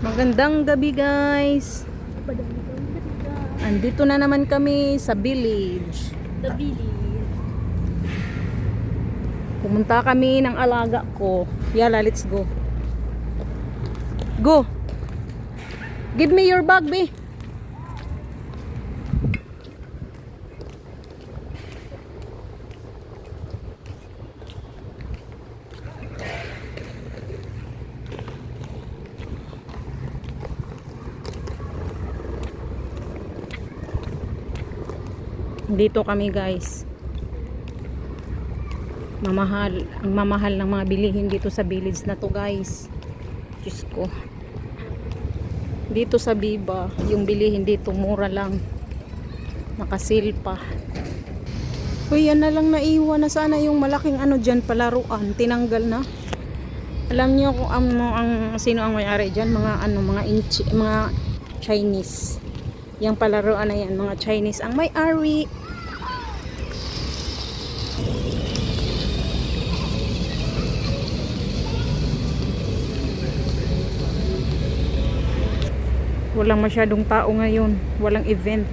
Magandang gabi guys. Andito na naman kami sa village. The village. Pumunta kami ng alaga ko. Yala, let's go. Go. Give me your bag, be. Dito kami guys. Mamahal, ang mamahal ng mga bilihin dito sa village na to guys. Diyos ko. Dito sa Biba, yung bilihin dito mura lang. Nakasil pa. Uy, yan na lang naiwan na sana yung malaking ano dyan palaruan. Tinanggal na. Alam niyo kung sino ang may-ari dyan? Mga Chinese. Yung palaruan na yan, mga Chinese ang may-ari. Walang masyadong tao ngayon. Walang event.